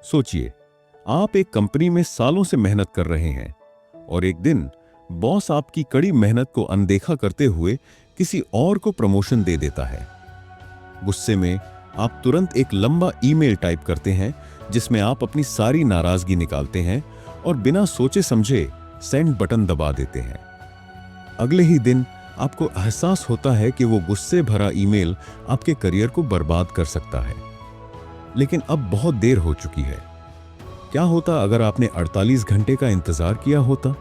सोचिए, आप एक कंपनी में सालों से मेहनत कर रहे हैं और एक दिन बॉस आपकी कड़ी मेहनत को अनदेखा करते हुए किसी और को प्रमोशन दे देता है। गुस्से में आप तुरंत एक लंबा ईमेल टाइप करते हैं जिसमें आप अपनी सारी नाराजगी निकालते हैं और बिना सोचे समझे सेंड बटन दबा देते हैं। अगले ही दिन आपको एहसास होता है कि वो गुस्से भरा ईमेल आपके करियर को बर्बाद कर सकता है, लेकिन अब बहुत देर हो चुकी है। क्या होता अगर आपने 48 घंटे का इंतजार किया होता?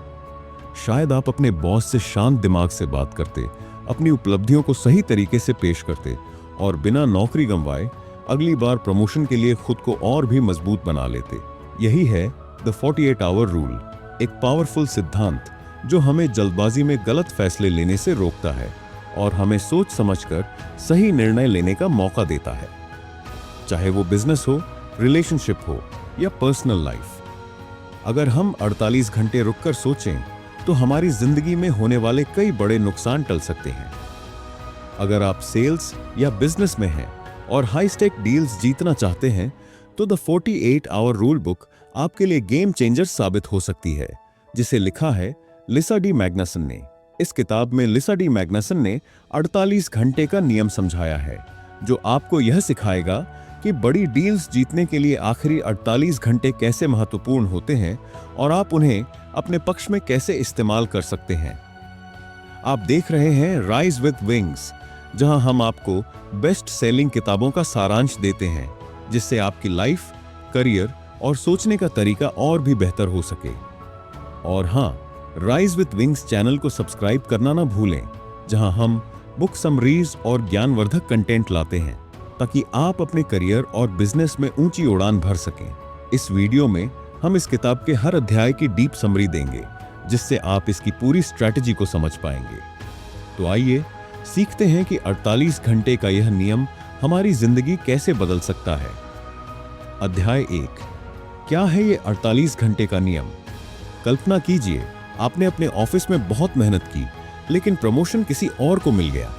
शायद आप अपने बॉस से शांत दिमाग से बात करते, अपनी उपलब्धियों को सही तरीके से पेश करते और बिना नौकरी गंवाए अगली बार प्रमोशन के लिए खुद को और भी मजबूत बना लेते। यही है द 48 आवर रूल, एक पावरफुल सिद्धांत जो हमें जल्दबाजी में गलत फैसले लेने से रोकता है और हमें सोच समझकर सही निर्णय लेने का मौका देता है। चाहे वो बिजनेस हो, रिलेशनशिप हो या पर्सनल लाइफ, अगर हम 48 घंटे रुककर सोचें तो हमारी जिंदगी में होने वाले कई बड़े नुकसान टल सकते हैं। अगर आप सेल्स या बिजनेस में हैं और हाई स्टेक डील्स जीतना चाहते हैं तो द 48 आवर रूल बुक आपके लिए गेम चेंजर साबित हो सकती है, जिसे लिखा है लिसा डी मैग्नसन ने। इस किताब में लिसा डी मैग्नसन ने 48 घंटे का नियम समझाया है, जो आपको यह सिखाएगा कि बड़ी डील्स जीतने के लिए आखिरी 48 घंटे कैसे महत्वपूर्ण होते हैं और आप उन्हें अपने पक्ष में कैसे इस्तेमाल कर सकते हैं। आप देख रहे हैं राइज विद विंग्स, जहां हम आपको बेस्ट सेलिंग किताबों का सारांश देते हैं, जिससे आपकी लाइफ, करियर और सोचने का तरीका और भी बेहतर हो सके। और हाँ, राइज विद विंग्स चैनल को सब्सक्राइब करना ना भूलें, जहां हम बुक समरीज और ज्ञानवर्धक कंटेंट लाते हैं ताकि आप अपने करियर और बिजनेस में ऊंची उड़ान भर सकें। इस वीडियो में हम इस किताब के हर अध्याय की डीप समरी देंगे, जिससे आप इसकी पूरी स्ट्रैटेजी को समझ पाएंगे। तो आइए सीखते हैं कि 48 घंटे का यह नियम हमारी जिंदगी कैसे बदल सकता है। अध्याय 1, क्या है ये 48 घंटे का नियम? कल्पना कीजिए, आपने अपने ऑफिस में बहुत मेहनत की, लेकिन प्रमोशन किसी और को मिल गया।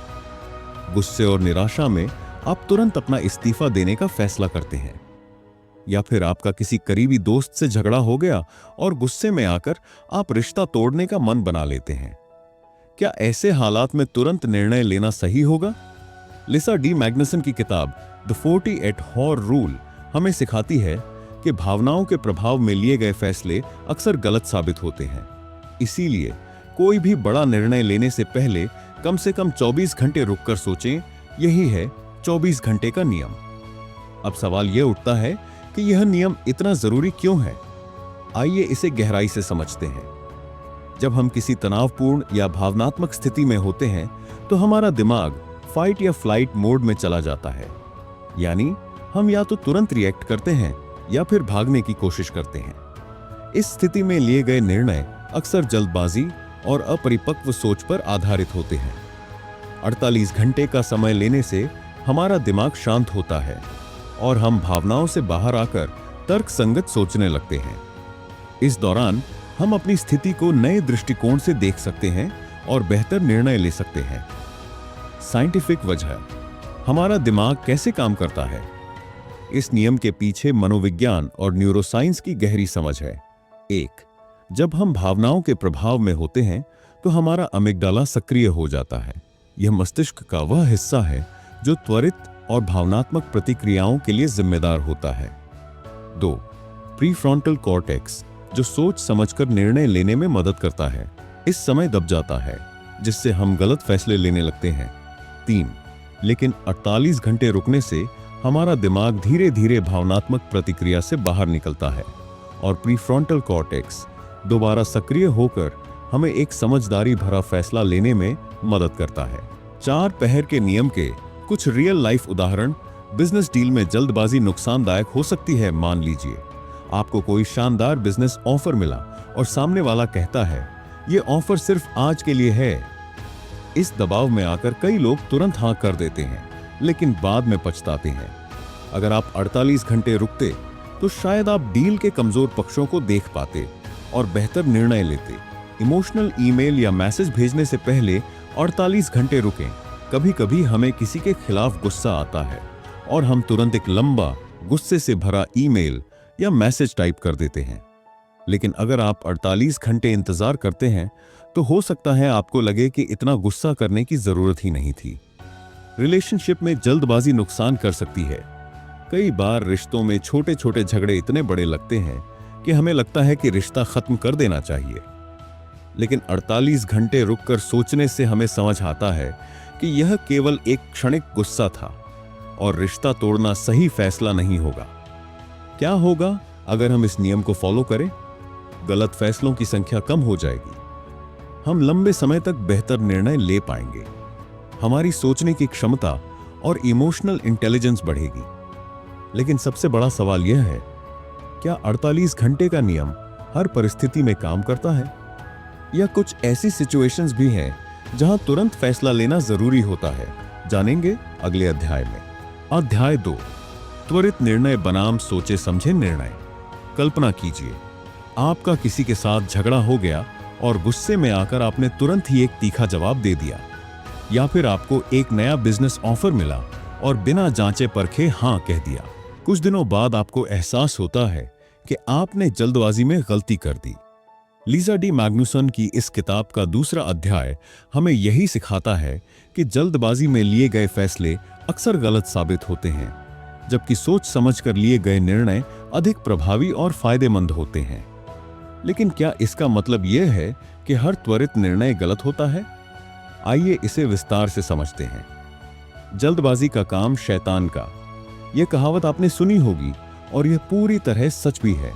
गुस्से और निराशा में आप तुरंत अपना इस्तीफा देने का फैसला करते हैं, या फिर आपका किसी करीबी दोस्त से झगड़ा हो गया और गुस्से में आकर आप रिश्ता तोड़ने का मन बना लेते हैं। क्या ऐसे हालात में तुरंत निर्णय लेना सही होगा? लिसा डी मैग्नसन की किताब द 48 हॉर रूल हमें सिखाती है कि भावनाओं के प्रभाव में लिए गए फैसले अक्सर गलत साबित होते हैं। इसीलिए कोई भी बड़ा निर्णय लेने से पहले कम से कम 24 घंटे रुककर सोचें। यही है 24 घंटे का नियम। अब सवाल यह उठता है कि यह नियम इतना जरूरी क्यों है? आइए इसे गहराई से समझते हैं। जब हम किसी तनावपूर्ण या भावनात्मक स्थिति में होते हैं तो हमारा दिमाग फाइट या फ्लाइट मोड में चला जाता है, यानी हम या तो तुरंत रिएक्ट करते हैं या फिर भागने की कोशिश करते हैं। इस स्थिति में लिए गए निर्णय अक्सर जल्दबाजी और अपरिपक्व सोच पर आधारित होते हैं। 48 घंटे का समय लेने से हमारा दिमाग शांत होता है और हम भावनाओं से बाहर आकर तर्कसंगत सोचने लगते हैं। इस दौरान हम अपनी स्थिति को नए दृष्टिकोण से देख सकते हैं और बेहतर निर्णय ले सकते हैं। साइंटिफिक वजह, हमारा दिमाग कैसे काम करता है? इस नियम के पीछे मनोविज्ञान और न्यूरोसाइंस की गहरी समझ है। 1, जब हम भावनाओं के प्रभाव में होते हैं तो हमारा अमिगडाला सक्रिय हो जाता है। यह मस्तिष्क का वह हिस्सा है जो त्वरित और भावनात्मक प्रतिक्रियाओं के लिए जिम्मेदार होता है। 2, प्रीफ्रंटल कॉर्टेक्स, जो सोच समझकर निर्णय लेने में मदद करता है, इस समय दब जाता है, जिससे हम गलत फैसले लेने लगते हैं। 3, लेकिन 48 घंटे रुकने से हमारा दिमाग धीरे धीरे भावनात्मक प्रतिक्रिया से बाहर निकलता है और प्रीफ्रंटल कॉर्टेक्स दोबारा सक्रिय होकर हमें एक समझदारी भरा फैसला लेने में मदद करता है। 4 पहर के नियम के कुछ रियल लाइफ उदाहरण। बिजनेस डील में जल्दबाजी नुकसानदायक हो सकती है। मान लीजिए आपको कोई शानदार बिजनेस ऑफर मिला और सामने वाला कहता है, यह ऑफर सिर्फ आज के लिए है। इस दबाव में आकर कई लोग तुरंत हाँ कर देते हैं, लेकिन बाद में पछताते हैं। अगर आप 48 घंटे रुकते तो शायद आप डील के कमजोर पक्षों को देख पाते और बेहतर निर्णय लेते। इमोशनल ईमेल या मैसेज भेजने से पहले 48 घंटे रुकें। कभी कभी हमें किसी के खिलाफ गुस्सा आता है और हम तुरंत एक लंबा, गुस्से से भरा ईमेल या मैसेज टाइप कर देते हैं। लेकिन अगर आप 48 घंटे इंतजार करते हैं तो हो सकता है आपको लगे कि इतना गुस्सा करने की जरूरत ही नहीं थी। रिलेशनशिप में जल्दबाजी नुकसान कर सकती है। कई बार रिश्तों में छोटे छोटे झगड़े इतने बड़े लगते हैं कि हमें लगता है कि रिश्ता खत्म कर देना चाहिए। लेकिन 48 घंटे रुककर सोचने से हमें समझ आता है कि यह केवल एक क्षणिक गुस्सा था और रिश्ता तोड़ना सही फैसला नहीं होगा। क्या होगा अगर हम इस नियम को फॉलो करें? गलत फैसलों की संख्या कम हो जाएगी। हम लंबे समय तक बेहतर निर्णय ले पाएंगे। हमारी सोचने की क्षमता और इमोशनल इंटेलिजेंस बढ़ेगी। लेकिन सबसे बड़ा सवाल यह है, क्या 48 घंटे का नियम हर परिस्थिति में काम करता है? या कुछ ऐसी सिचुएशंस भी हैं जहां तुरंत फैसला लेना जरूरी होता है? जानेंगे अगले अध्याय में। अध्याय 2, त्वरित निर्णय बनाम सोचे समझे निर्णय। कल्पना कीजिए, आपका किसी के साथ झगड़ा हो गया और गुस्से में आकर आपने तुरंत ही एक तीखा जवाब दे दिया। या फिर आपको एक नया बिजनेस ऑफर मिला और बिना जांचे परखे हां कह दिया। कुछ दिनों बाद आपको एहसास होता है कि आपने जल्दबाजी में गलती कर दी। लीजा डी मैग्नुसन की इस किताब का दूसरा अध्याय हमें यही सिखाता है कि जल्दबाजी में लिए गए फैसले अक्सर गलत साबित होते हैं, जबकि सोच समझकर लिए गए निर्णय अधिक प्रभावी और फायदेमंद होते हैं। लेकिन क्या इसका मतलब यह है कि हर त्वरित निर्णय गलत होता है? आइए इसे विस्तार से समझते हैं। जल्दबाजी का काम शैतान का, यह कहावत आपने सुनी होगी और यह पूरी तरह सच भी है।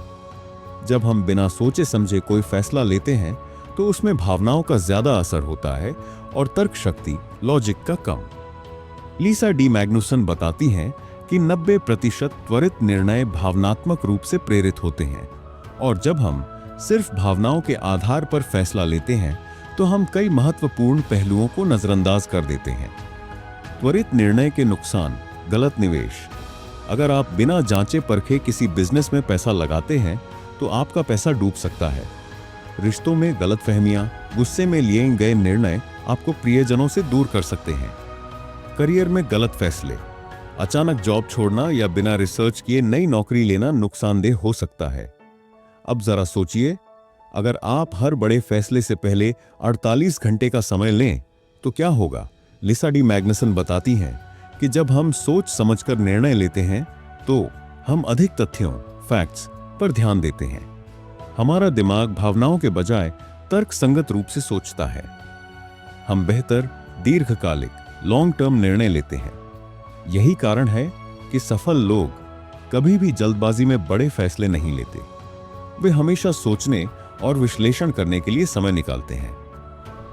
जब हम बिना सोचे समझे कोई फैसला लेते हैं तो उसमें भावनाओं का ज्यादा असर होता है और तर्क शक्ति, लॉजिक का कम। लीसा डी मैग्नुसन बताती हैं कि 90% त्वरित निर्णय भावनात्मक रूप से प्रेरित होते हैं, और जब हम सिर्फ भावनाओं के आधार पर फैसला लेते हैं तो हम कई महत्वपूर्ण पहलुओं को नजरअंदाज कर देते हैं। त्वरित निर्णय के नुकसान: गलत निवेश। अगर आप बिना जांचे परखे किसी बिजनेस में पैसा लगाते हैं तो आपका पैसा डूब सकता है। रिश्तों में गलतफहमियां, गुस्से में लिए गए निर्णय आपको प्रियजनों से दूर कर सकते हैं। करियर में गलत फैसले, अचानक जॉब छोड़ना या बिना रिसर्च किए नई नौकरी लेना नुकसानदेह हो सकता है। अब जरा सोचिए, अगर आप हर बड़े फैसले से पहले 48 घंटे का समय लें तो क्या होगा? लीसा डी मैग्नुसन बताती हैं कि जब हम सोच समझकर निर्णय लेते हैं तो हम अधिक तथ्यों, फैक्ट्स पर ध्यान देते हैं। हमारा दिमाग भावनाओं के बजाय तर्क संगत रूप से सोचता है। हम बेहतर दीर्घकालिक, लॉन्ग टर्म निर्णय लेते हैं। यही कारण है कि सफल लोग कभी भी जल्दबाजी में बड़े फैसले नहीं लेते। वे हमेशा सोचने और विश्लेषण करने के लिए समय निकालते हैं।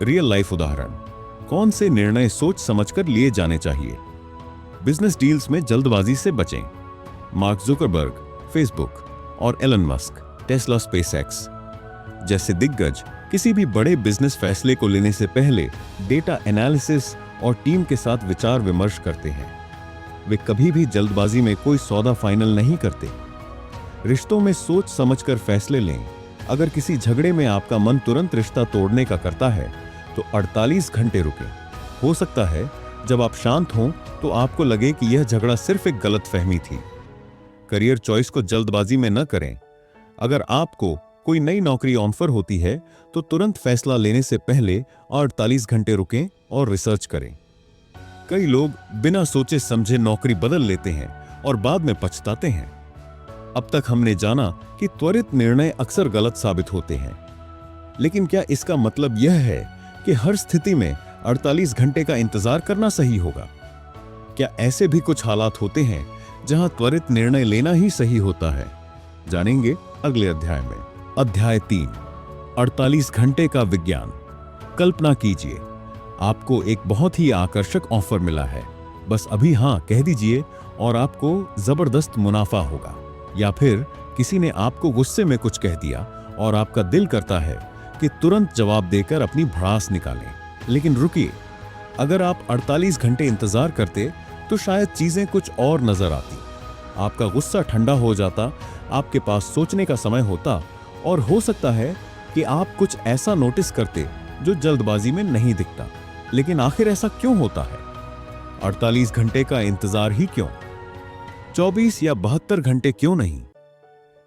रियल लाइफ उदाहरण: कौन से निर्णय सोच समझकर लिए जाने चाहिए? बिजनेस डील्स में जल्दबाजी से बचें। मार्क जुकरबर्ग, फेसबुक, और एलन मस्क, टेस्ला, स्पेसएक्स जैसे दिग्गज किसी भी बड़े बिजनेस फैसले को लेने से पहले डेटा एनालिसिस और टीम के साथ विचार विमर्श करते हैं। वे कभी भी जल्दबाजी में कोई सौदा फाइनल नहीं करते। रिश्तों में सोच समझकर फैसले लें। अगर किसी झगड़े में आपका मन तुरंत रिश्ता तोड़ने का करता है तो 48 घंटे रुकें। हो सकता है जब आप शांत हों तो आपको लगे कि यह झगड़ा सिर्फ एक गलतफहमी थी। करियर चॉइस को जल्दबाजी में न करें। अगर आपको कोई नई नौकरी ऑफर होती है तो तुरंत फैसला लेने से पहले 48 घंटे रुकें और रिसर्च करें। कई लोग बिना सोचे समझे नौकरी बदल लेते हैं और बाद में पछताते हैं। अब तक हमने जाना कि त्वरित निर्णय अक्सर गलत साबित होते हैं, लेकिन क्या इसका मतलब यह है कि हर स्थिति में 48 घंटे का इंतजार करना सही होगा? क्या ऐसे भी कुछ हालात होते हैं जहां त्वरित निर्णय लेना ही सही होता है? जानेंगे अगले अध्याय में। अध्याय 3, 48 घंटे का विज्ञान। कल्पना कीजिए, आपको एक बहुत ही आकर्षक ऑफर मिला है। बस अभी हां कह दीजिए और आपको जबरदस्त मुनाफा होगा। या फिर किसी ने आपको गुस्से में कुछ कह दिया और आपका दिल करता है कि तुरंत जवाब देकर अपनी भड़ास निकालें। लेकिन रुकिए, अगर आप 48 घंटे इंतजार करते तो शायद चीजें कुछ और नजर आती। आपका गुस्सा ठंडा हो जाता, आपके पास सोचने का समय होता और हो सकता है कि आप कुछ ऐसा नोटिस करते जो जल्दबाजी में नहीं दिखता। लेकिन आखिर ऐसा क्यों होता है? 48 घंटे का इंतजार ही क्यों? 24 या 72 घंटे क्यों नहीं?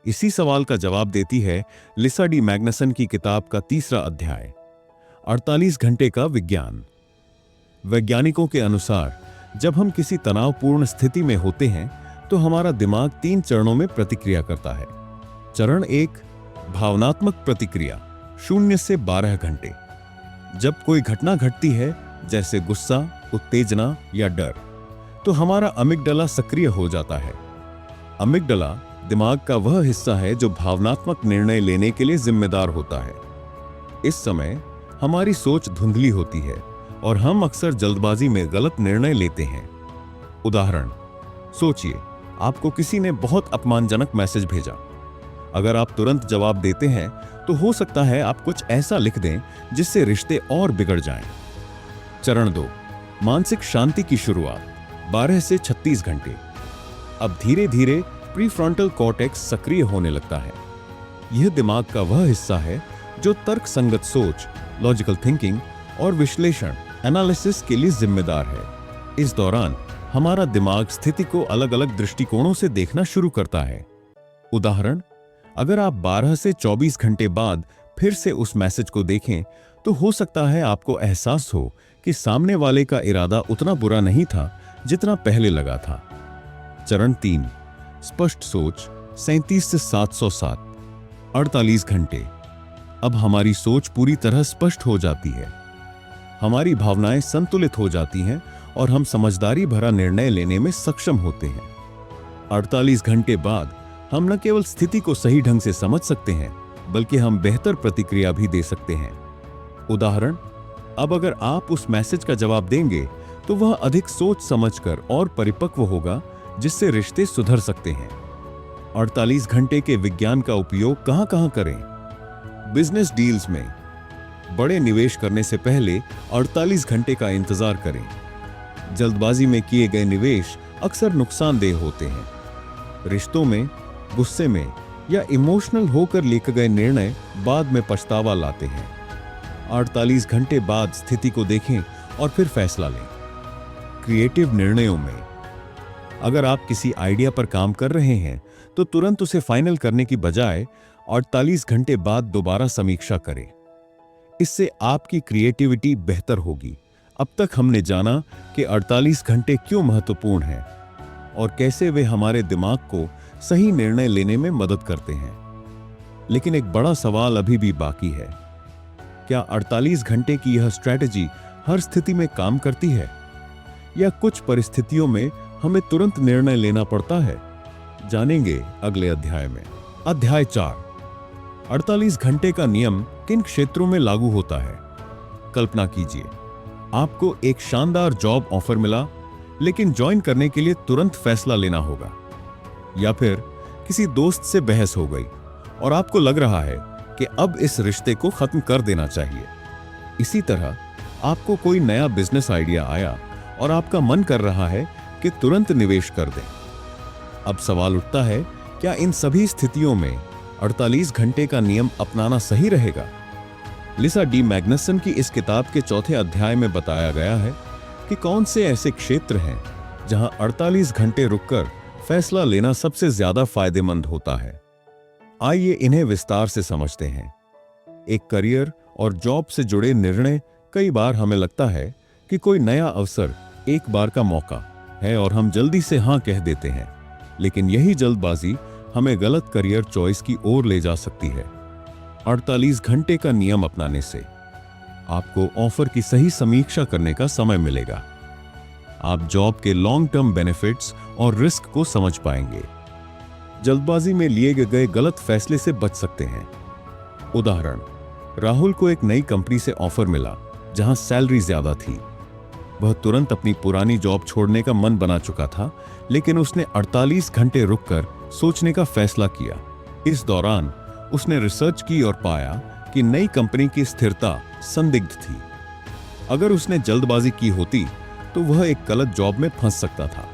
इसी सवाल का जवाब देती है लिसा डी मैग्नसन की किताब का तीसरा अध्याय, 48 घंटे का विज्ञान। वैज्ञानिकों के अनुसार जब हम किसी तनावपूर्ण स्थिति में होते हैं तो हमारा दिमाग 3 चरणों में प्रतिक्रिया करता है। चरण 1, भावनात्मक प्रतिक्रिया, 0 से 12 घंटे। जब कोई घटना घटती है जैसे गुस्सा, उत्तेजना या डर, तो हमारा अमिगडाला सक्रिय हो जाता है। अमिगडाला दिमाग का वह हिस्सा है जो भावनात्मक निर्णय लेने के लिए जिम्मेदार होता है। इस समय हमारी सोच धुंधली होती है और हम अक्सर जल्दबाजी में गलत निर्णय लेते हैं। उदाहरण, सोचिए, आपको किसी ने बहुत अपमानजनक मैसेज भेजा। अगर आप तुरंत जवाब देते हैं तो हो सकता है आप कुछ ऐसा लिख दें जिससे रिश्ते और बिगड़ जाएं। चरण 2, मानसिक शांति की शुरुआत, 12 से 36 घंटे। अब धीरे धीरे प्रीफ्रंटल कॉर्टेक्स सक्रिय होने लगता है। यह दिमाग का वह हिस्सा है जो तर्क संगत सोच, लॉजिकल थिंकिंग और विश्लेषण, एनालिसिस के लिए जिम्मेदार है। इस दौरान हमारा दिमाग स्थिति को अलग अलग दृष्टिकोणों से देखना शुरू करता है। उदाहरण, अगर आप 12 से 24 घंटे बाद फिर से उस मैसेज को देखें तो हो सकता है आपको एहसास हो कि सामने वाले का इरादा उतना बुरा नहीं था जितना पहले लगा था। चरण 3, स्पष्ट सोच, 37 से 707, 48 घंटे। अब हमारी सोच पूरी तरह स्पष्ट हो जाती है। हमारी भावनाएं संतुलित हो जाती हैं और हम समझदारी भरा निर्णय लेने में सक्षम होते हैं। 48 घंटे बाद हम न केवल स्थिति को सही ढंग से समझ सकते हैं बल्कि हम बेहतर प्रतिक्रिया भी दे सकते हैं। उदाहरण, अब अगर आप उस मैसेज का जवाब देंगे तो वह अधिक सोच समझकर और परिपक्व होगा, जिससे रिश्ते सुधर सकते हैं। 48 घंटे के विज्ञान का उपयोग कहां-कहां करें? बिजनेस डील्स में बड़े निवेश करने से पहले 48 घंटे का इंतजार करें। जल्दबाजी में किए गए निवेश अक्सर नुकसानदेह होते हैं। रिश्तों में, गुस्से में या इमोशनल होकर लिए गए निर्णय बाद में पछतावा लाते हैं। 48 घंटे बाद स्थिति को देखें और फिर फैसला लें। क्रिएटिव निर्णयों में, अगर आप किसी आइडिया पर काम कर रहे हैं तो तुरंत उसे फाइनल करने की बजाय 48 घंटे बाद दोबारा समीक्षा करें। इससे आपकी क्रिएटिविटी बेहतर होगी। अब तक हमने जाना कि 48 घंटे क्यों महत्वपूर्ण हैं और कैसे वे हमारे दिमाग को सही निर्णय लेने में मदद करते हैं। लेकिन एक बड़ा सवाल अभी भी बाकी है। क्या 48 घंटे की यह स्ट्रैटेजी हर स्थिति में काम करती है या कुछ परिस्थितियों में हमें तुरंत निर्णय लेना पड़ता है? जानेंगे अगले अध्याय में। अध्याय 4, 48 घंटे का नियम किन क्षेत्रों में लागू होता है? कल्पना कीजिए, आपको एक शानदार जॉब ऑफर मिला, लेकिन ज्वाइन करने के लिए तुरंत फैसला लेना होगा। या फिर किसी दोस्त से बहस हो गई और आपको लग रहा है कि अब इस रिश्ते को खत्म कर देना चाहिए। इसी तरह आपको कोई नया बिजनेस आइडिया आया और आपका मन कर रहा है कि तुरंत निवेश कर दें। अब सवाल उठता है, क्या इन सभी स्थितियों में 48 घंटे का नियम अपनाना सही रहेगा? लिसा डी मैग्नसन की इस किताब के 4थे अध्याय में बताया गया है कि कौन से ऐसे क्षेत्र हैं जहां 48 घंटे रुककर फैसला लेना सबसे ज्यादा फायदेमंद होता है। आइए इन्हें विस्तार से समझते हैं। एक करियर और जॉब से जुड़े निर्णय, कई बार हमें लगता है कि कोई नया अवसर एक बार का मौका है और हम जल्दी से हां कह देते हैं, लेकिन यही जल्दबाजी हमें गलत करियर चॉइस की ओर ले जा सकती है। 48 घंटे का नियम अपनाने से आपको ऑफर की सही समीक्षा करने का समय मिलेगा। आप जॉब के लॉन्ग टर्म बेनिफिट्स और रिस्क को समझ पाएंगे। जल्दबाजी में लिए गए गलत फैसले से बच सकते हैं। उदाहरण, राहुल को एक नई कंपनी से ऑफर मिला जहां सैलरी ज्यादा थी। वह तुरंत अपनी पुरानी जॉब छोड़ने का मन बना चुका था, लेकिन उसने 48 घंटे रुककर सोचने का फैसला किया। इस दौरान उसने रिसर्च की और पाया कि नई कंपनी की स्थिरता संदिग्ध थी। अगर उसने जल्दबाजी की होती तो वह एक गलत जॉब में फंस सकता था।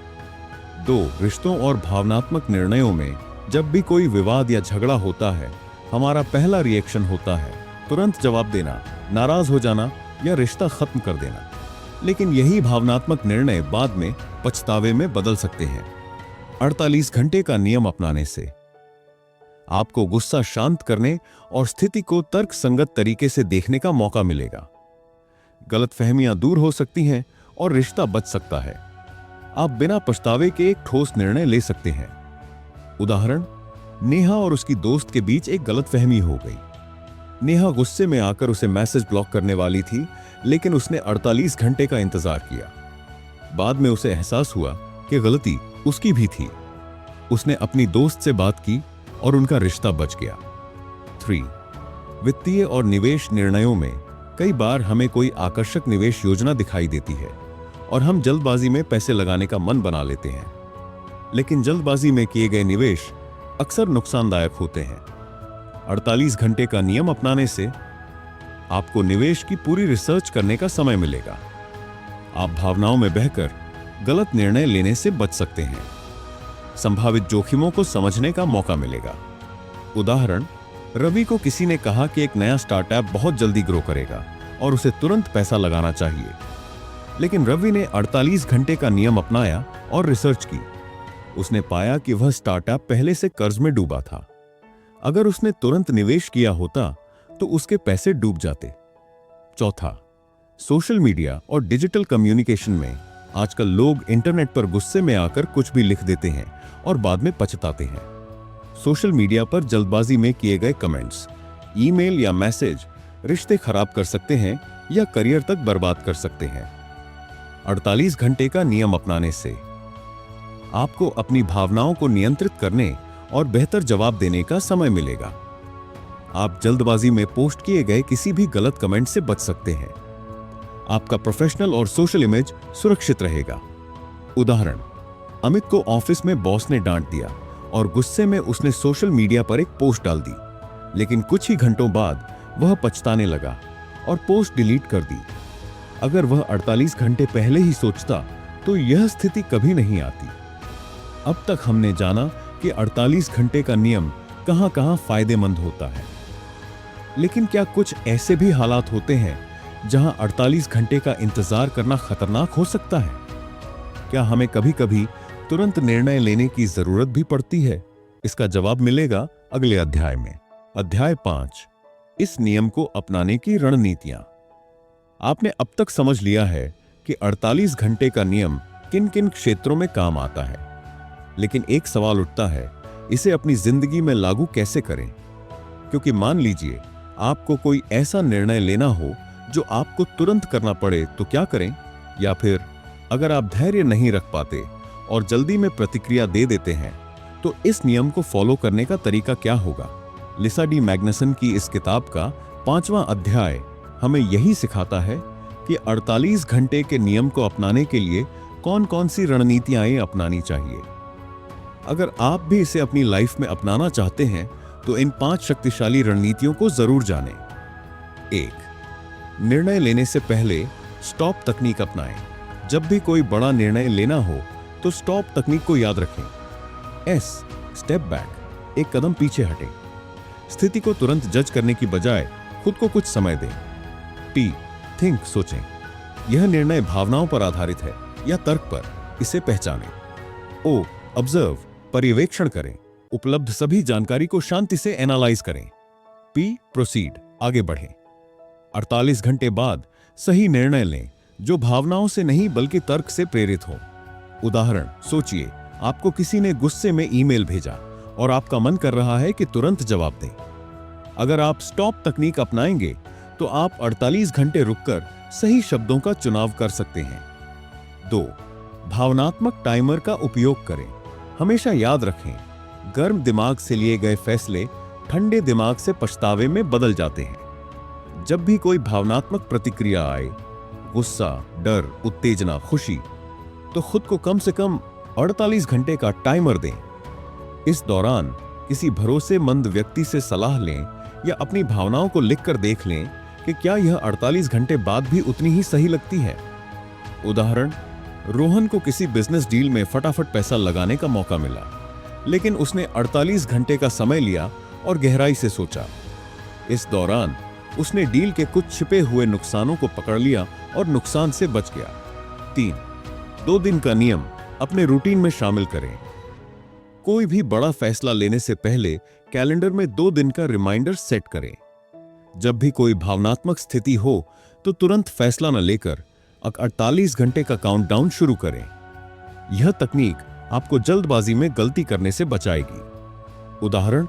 2. रिश्तों और भावनात्मक निर्णयों में जब भी कोई विवाद या झगड़ा होता है, हमारा पहला रिएक्शन होता है तुरंत जवाब देना, नाराज हो जाना या रिश्ता खत्म कर देना। लेकिन यही भावनात्मक निर्णय बाद में पछतावे में बदल सकते हैं। 48 घंटे का नियम अपनाने से आपको गुस्सा शांत करने और स्थिति को तर्कसंगत तरीके से देखने का मौका मिलेगा। गलतफहमियां दूर हो सकती हैं और रिश्ता बच सकता है। आप बिना पछतावे के एक ठोस निर्णय ले सकते हैं। उदाहरण, नेहा और उसकी दोस्त के बीच एक गलतफहमी हो गई। नेहा गुस्से में आकर उसे मैसेज ब्लॉक करने वाली थी, लेकिन उसने 48 घंटे का इंतजार किया। बाद में उसे एहसास हुआ कि गलती उसकी भी थी। उसने अपनी दोस्त से बात की और उनका रिश्ता बच गया। 3. वित्तीय और निवेश निर्णयों में कई बार हमें कोई आकर्षक निवेश योजना दिखाई देती है और हम जल्दबाजी में पैसे लगाने का मन बना लेते हैं। लेकिन जल्दबाजी में किए गए निवेश अक्सर नुकसानदायक होते हैं। 48 घंटे का नियम अपनाने से आपको निवेश की पूरी रिसर्च करने का समय मिलेगा। आप भावनाओं में बहकर गलत निर्णय लेने से बच सकते हैं। संभावित जोखिमों को समझने का मौका मिलेगा। उदाहरण, रवि को किसी ने कहा कि एक नया स्टार्टअप बहुत जल्दी ग्रो करेगा और उसे तुरंत पैसा लगाना चाहिए। लेकिन रवि ने 48 घंटे का नियम अपनाया और रिसर्च की। उसने पाया कि वह स्टार्टअप पहले से कर्ज में डूबा था। अगर उसने तुरंत निवेश किया होता तो उसके पैसे डूब जाते। 4. सोशल मीडिया और डिजिटल कम्युनिकेशन में आजकल लोग इंटरनेट पर गुस्से में आकर कुछ भी लिख देते हैं और बाद में पछताते हैं। सोशल मीडिया पर जल्दबाजी में किए गए कमेंट्स, ईमेल या मैसेज रिश्ते खराब कर सकते हैं या करियर तक बर्बाद कर सकते हैं। 48 घंटे का नियम अपनाने से आपको अपनी भावनाओं को नियंत्रित करने और बेहतर जवाब देने का समय मिलेगा। आप जल्दबाजी में पोस्ट किए गए किसी भी गलत कमेंट से बच सकते हैं। आपका प्रोफेशनल और सोशल इमेज सुरक्षित रहेगा। उदाहरण, अमित को ऑफिस में बॉस ने डांट दिया और गुस्से में उसने सोशल मीडिया पर एक पोस्ट डाल दी, लेकिन कुछ ही घंटों बाद वह पछताने लगा और पोस्ट डिलीट कर दी। अगर वह 48 घंटे पहले ही सोचता तो यह स्थिति कभी नहीं आती। अब तक हमने जाना कि 48 घंटे का नियम कहां-कहां फायदेमंद होता है। लेकिन क्या कुछ ऐसे भी हालात होते हैं जहां 48 घंटे का इंतजार करना खतरनाक हो सकता है? क्या हमें कभी-कभी तुरंत निर्णय लेने की जरूरत भी पड़ती है? इसका जवाब मिलेगा अगले अध्याय में। अध्याय 5, इस नियम को अपनाने की रणनीतियां। आपने अब तक समझ लिया है कि 48 घंटे का नियम किन-किन क्षेत्रों में काम आता है। लेकिन एक सवाल उठता है, इसे अपनी जिंदगी में लागू कैसे करें? क्योंकि मान लीजिए आपको कोई ऐसा निर्णय लेना हो जो आपको तुरंत करना पड़े, तो क्या करें? या फिर अगर आप धैर्य नहीं रख पाते और जल्दी में प्रतिक्रिया दे देते हैं, तो इस नियम को फॉलो करने का तरीका क्या होगा? लिसा डी मैग्नसन की इस किताब का 5वां अध्याय हमें यही सिखाता है कि 48 घंटे के नियम को अपनाने के लिए कौन-कौन सी रणनीतियां अपनानी चाहिए। अगर आप भी इसे अपनी लाइफ में अपनाना चाहते हैं तो इन 5 शक्तिशाली रणनीतियों को जरूर जानें। 1. निर्णय लेने से पहले स्टॉप तकनीक अपनाएं। जब भी कोई बड़ा निर्णय लेना हो तो स्टॉप तकनीक को याद रखें। S. स्टेप बैक, एक कदम पीछे हटें। स्थिति को तुरंत जज करने की बजाय खुद को कुछ समय दें। T. थिंक, सोचें। यह निर्णय भावनाओं पर आधारित है या तर्क पर, इसे पहचानें। O. ऑब्जर्व, पर्यवेक्षण करें। उपलब्ध सभी जानकारी को शांति से एनालाइज करें। P. प्रोसीड, आगे बढ़ें। 48 घंटे बाद सही निर्णय लें जो भावनाओं से नहीं बल्कि तर्क से प्रेरित हो। उदाहरण, सोचिए आपको किसी ने गुस्से में ईमेल भेजा और आपका मन कर रहा है कि तुरंत जवाब दें। अगर आप स्टॉप तकनीक अपनाएंगे तो आप 48 घंटे रुककर सही शब्दों का चुनाव कर सकते हैं। 2. भावनात्मक टाइमर का उपयोग करें। हमेशा याद रखें, गर्म दिमाग से लिए गए फैसले ठंडे दिमाग से पछतावे में बदल जाते हैं। जब भी कोई भावनात्मक प्रतिक्रिया आए, गुस्सा, डर, उत्तेजना, खुशी, तो खुद को कम से कम 48 घंटे का टाइमर दें। इस दौरान किसी भरोसेमंद व्यक्ति से सलाह लें या अपनी भावनाओं को लिखकर देख लें कि क्या यह 48 घंटे बाद भी उतनी ही सही लगती है। उदाहरण, रोहन को किसी बिजनेस डील में फटाफट पैसा लगाने का मौका मिला, लेकिन उसने 48 घंटे का समय लिया और गहराई से सोचा। इस दौरान उसने डील के कुछ छिपे हुए नुकसानों को पकड़ लिया और नुकसान से बच गया। 3. 2 दिन का नियम अपने रूटीन में शामिल करें। कोई भी बड़ा फैसला लेने से पहले कैलेंडर में 2 दिन का रिमाइंडर सेट करें। जब भी कोई भावनात्मक स्थिति हो तो तुरंत फैसला न लेकर 48 घंटे का काउंटडाउन शुरू करें। यह तकनीक आपको जल्दबाजी में गलती करने से बचाएगी। उदाहरण,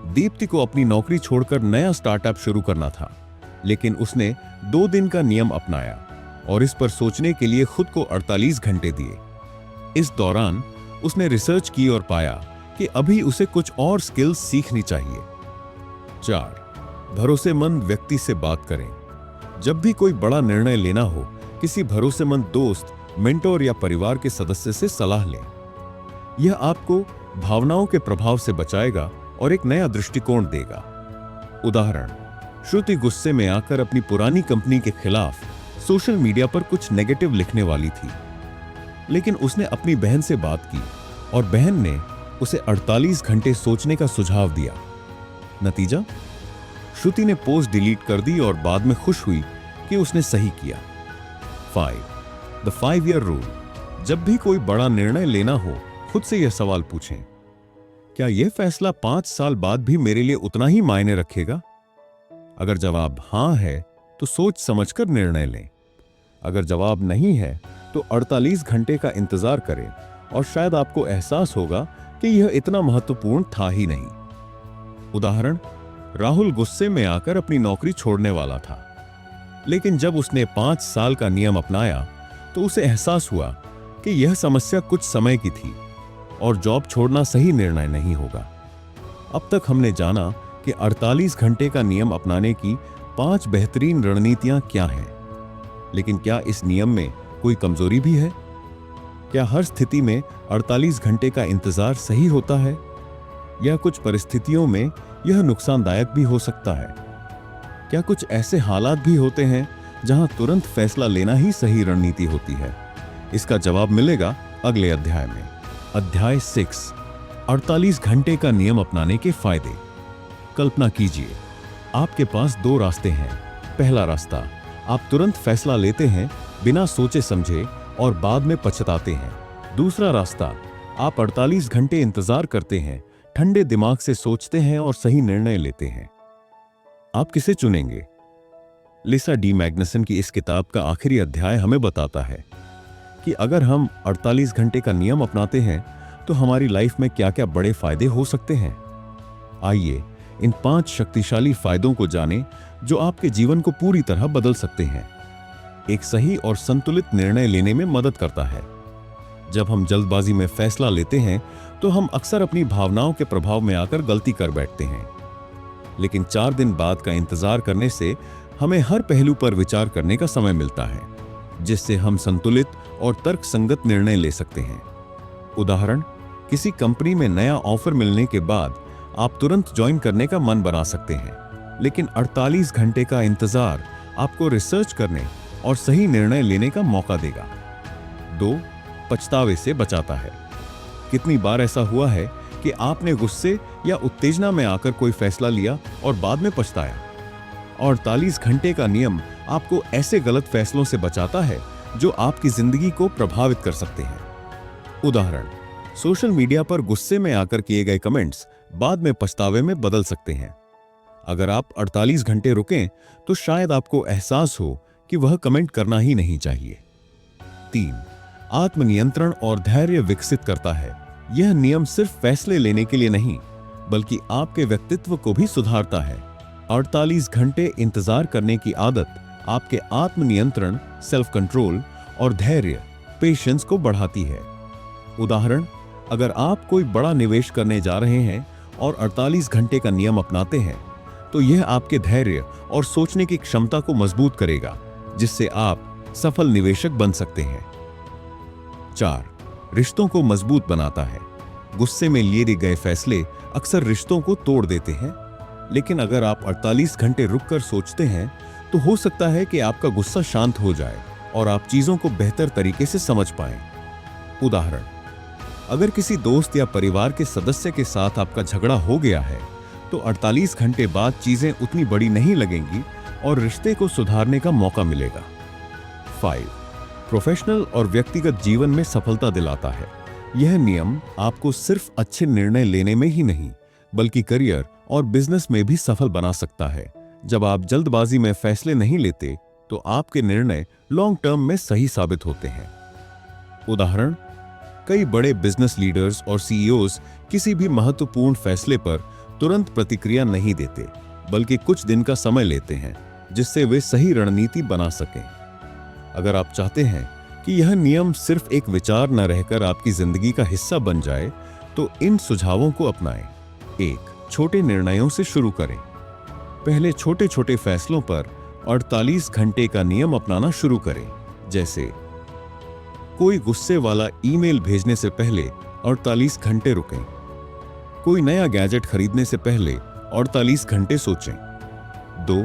दीप्ति को अपनी नौकरी छोड़कर नया स्टार्टअप शुरू करना था, लेकिन उसने 2 दिन का नियम अपनाया और इस पर सोचने के लिए खुद को 48 घंटे दिए। इस दौरान उसने रिसर्च की और पाया कि अभी उसे कुछ और स्किल्स सीखनी चाहिए। 4. भरोसेमंद व्यक्ति से बात करें। जब भी कोई बड़ा निर्णय लेना हो, किसी भरोसेमंद दोस्त, मेंटोर या परिवार के सदस्य से सलाह लें। यह आपको भावनाओं के प्रभाव से बचाएगा और एक नया दृष्टिकोण देगा। उदाहरण, श्रुति गुस्से में आकर अपनी पुरानी कंपनी के खिलाफ सोशल मीडिया पर कुछ नेगेटिव लिखने वाली थी, लेकिन उसने अपनी बहन से बात की और बहन ने उसे 48 घंटे सोचने का सुझाव दिया। नतीजा, श्रुति ने पोस्ट डिलीट कर दी और बाद में खुश हुई कि उसने सही किया। 5. The 5 year rule. जब भी कोई बड़ा निर्णय लेना हो, खुद से यह सवाल पूछें, क्या यह फैसला 5 साल बाद भी मेरे लिए उतना ही मायने रखेगा? अगर जवाब हां है तो सोच समझकर निर्णय लें। अगर जवाब नहीं है तो 48 घंटे का इंतजार करें और शायद आपको एहसास होगा कि यह इतना महत्वपूर्ण था ही नहीं। उदाहरण, राहुल गुस्से में आकर अपनी नौकरी छोड़ने वाला था, लेकिन जब उसने 5 साल का नियम अपनाया तो उसे एहसास हुआ कि यह समस्या कुछ समय की थी और जॉब छोड़ना सही निर्णय नहीं होगा। अब तक हमने जाना कि 48 घंटे का नियम अपनाने की 5 बेहतरीन रणनीतियां क्या हैं, लेकिन क्या इस नियम में कोई कमजोरी भी है? क्या हर स्थिति में 48 घंटे का इंतजार सही होता है, या कुछ परिस्थितियों में यह नुकसानदायक भी हो सकता है? क्या कुछ ऐसे हालात भी होते हैं जहां तुरंत फैसला लेना ही सही रणनीति होती है? इसका जवाब मिलेगा अगले अध्याय में। अध्याय 6, 48 घंटे का नियम अपनाने के फायदे। कल्पना कीजिए, आपके पास 2 रास्ते हैं। पहला रास्ता, आप तुरंत फैसला लेते हैं बिना सोचे समझे और बाद में पछताते हैं। दूसरा रास्ता, आप 48 घंटे इंतजार करते हैं, ठंडे दिमाग से सोचते हैं और सही निर्णय लेते हैं। आप किसे चुनेंगे? लिसा डी मैग्नसन की इस किताब का आखिरी अध्याय हमें बताता है कि अगर हम 48 घंटे का नियम अपनाते हैं तो हमारी लाइफ में क्या-क्या बड़े फायदे हो सकते हैं। आइए इन 5 शक्तिशाली फायदों को जानें जो आपके जीवन को पूरी तरह बदल सकते हैं। एक सही और संतुलित निर्णय लेने में मदद करता है। जब हम जल्दबाजी में फैसला लेते हैं तो हम अक्सर अपनी भावनाओं के प्रभाव में आकर गलती कर बैठते हैं, लेकिन 4 दिन बाद का इंतजार करने से हमें हर पहलू पर विचार करने का समय मिलता है, जिससे हम संतुलित और तर्कसंगत निर्णय ले सकते हैं। उदाहरण, किसी कंपनी में नया ऑफर मिलने के बाद आप तुरंत ज्वाइन करने का मन बना सकते हैं, लेकिन 48 घंटे का इंतजार आपको रिसर्च करने और सही निर्णय लेने का मौका देगा। 2, पछतावे से बचाता है। कितनी बार ऐसा हुआ है कि आपने गुस्से या उत्तेजना में आकर कोई फैसला लिया और बाद में पछताया? 48 घंटे का नियम आपको ऐसे गलत फैसलों से बचाता है जो आपकी जिंदगी को प्रभावित कर सकते हैं। उदाहरण, सोशल मीडिया पर गुस्से में आकर किए गए कमेंट्स बाद में पछतावे में बदल सकते हैं। अगर आप 48 घंटे रुकें तो शायद आपको एहसास हो कि वह कमेंट करना ही नहीं चाहिए। 3, आत्मनियंत्रण और धैर्य विकसित करता है। यह नियम सिर्फ फैसले लेने के लिए नहीं, बल्कि आपके व्यक्तित्व को भी सुधारता है। 48 घंटे इंतजार करने की आदत आपके आत्मनियंत्रण, सेल्फ कंट्रोल और धैर्य, पेशेंस को बढ़ाती है। उदाहरण, अगर आप कोई बड़ा निवेश करने जा रहे हैं और 48 घंटे का नियम अपनाते हैं, तो यह आपके धैर्य और सोचने की क्षमता को मजबूत करेगा, जिससे आप सफल निवेशक बन सकते हैं। 4, रिश्तों को मजबूत बनाता है। गुस्से में लिए गए फैसले अक्सर रिश्तों को तोड़ देते हैं, लेकिन अगर आप 48 घंटे रुककर सोचते हैं तो हो सकता है कि आपका गुस्सा शांत हो जाए और आप चीजों को बेहतर तरीके से समझ पाएं। उदाहरण, अगर किसी दोस्त या परिवार के सदस्य के साथ आपका झगड़ा हो गया है तो 48 घंटे बाद चीजें उतनी बड़ी नहीं लगेंगी और रिश्ते को सुधारने का मौका मिलेगा। 5, प्रोफेशनल और व्यक्तिगत जीवन में सफलता दिलाता है। यह नियम आपको सिर्फ अच्छे निर्णय लेने में ही नहीं, बल्कि करियर और बिजनेस में भी सफल बना सकता है। जब आप जल्दबाजी में फैसले नहीं लेते तो आपके निर्णय लॉन्ग टर्म में सही साबित होते हैं। उदाहरण, कई बड़े बिजनेस लीडर्स और सीईओज किसी भी महत्वपूर्ण फैसले पर तुरंत प्रतिक्रिया नहीं देते, बल्कि कुछ दिन का समय लेते हैं जिससे वे सही रणनीति बना सकें। अगर आप चाहते हैं कि यह नियम सिर्फ एक विचार न रहकर आपकी जिंदगी का हिस्सा बन जाए तो इन सुझावों को अपनाएं। 1. छोटे निर्णयों से शुरू करें। पहले छोटे छोटे फैसलों पर 48 घंटे का नियम अपनाना शुरू करें। जैसे कोई गुस्से वाला ईमेल भेजने से पहले 48 घंटे रुकें। कोई नया गैजेट खरीदने से पहले 48 घंटे सोचें। 2.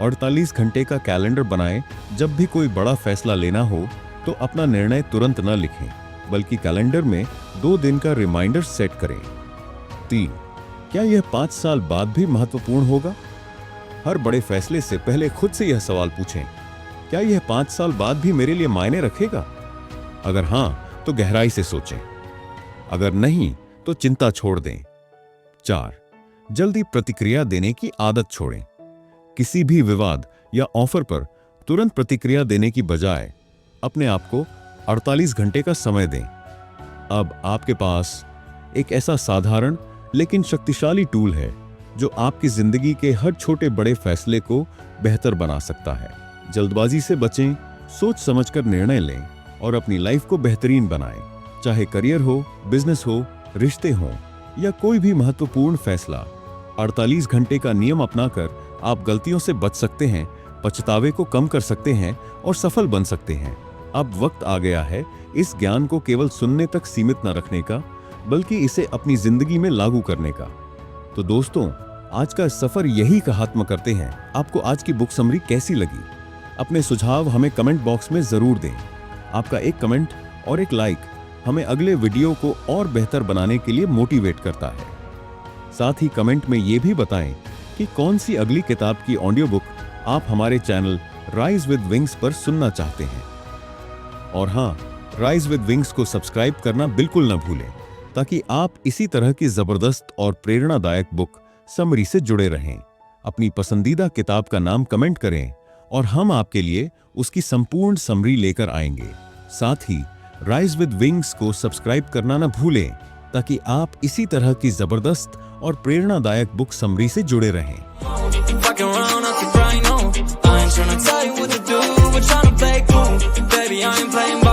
48 घंटे का कैलेंडर बनाएं। जब भी कोई बड़ा फैसला लेना हो तो अपना निर्णय तुरंत न लिखें, बल्कि कैलेंडर में 2 दिन का रिमाइंडर सेट करें। 3. क्या यह 5 साल बाद भी महत्वपूर्ण होगा? हर बड़े फैसले से पहले खुद से यह सवाल पूछें, क्या यह 5 साल बाद भी मेरे लिए मायने रखेगा? अगर हां, तो गहराई से सोचें। अगर नहीं, तो चिंता छोड़ दें। 4. जल्दी प्रतिक्रिया देने की आदत छोड़ें। किसी भी विवाद या ऑफर पर तुरंत प्रतिक्रिया देने की बजाय अपने आप को 48 घंटे का समय दें। अब आपके पास एक ऐसा साधारण लेकिन शक्तिशाली टूल है जो आपकी जिंदगी के हर छोटे बड़े फैसले को बेहतर बना सकता है। जल्दबाजी से बचें, सोच समझकर निर्णय लें और अपनी लाइफ को बेहतरीन बनाएं। चाहे करियर हो, बिजनेस हो, रिश्ते हों या कोई भी महत्वपूर्ण फैसला, 48 घंटे का नियम अपनाकर आप गलतियों से बच सकते हैं, पछतावे को कम कर सकते हैं और सफल बन सकते हैं। अब वक्त आ गया है इस ज्ञान को केवल सुनने तक सीमित न रखने का, बल्कि इसे अपनी जिंदगी में लागू करने का। तो दोस्तों, आज का सफर यही का खात्मा करते हैं। आपको आज की बुक समरी कैसी लगी? अपने सुझाव हमें कमेंट बॉक्स में जरूर दें। आपका एक कमेंट और एक लाइक हमें अगले वीडियो को और बेहतर बनाने के लिए मोटिवेट करता है। साथ ही कमेंट में ये भी बताएं कि कौन सी अगली किताब की ऑडियो बुक आप हमारे चैनल राइज विद विंग्स पर सुनना चाहते हैं। और हाँ, राइज विद विंग्स को सब्सक्राइब करना बिल्कुल न भूलें, ताकि आप इसी तरह की जबरदस्त और प्रेरणादायक बुक समरी से जुड़े रहें। अपनी पसंदीदा किताब का नाम कमेंट करें और हम आपके लिए उसकी संपूर्ण समरी लेकर आएंगे। साथ ही राइज विद विंग्स को सब्सक्राइब करना न भूलें, ताकि आप इसी तरह की जबरदस्त और प्रेरणादायक बुक समरी से जुड़े रहें। I ain't tryna tell you what to do, but tryna play cool. Baby, I ain't playing by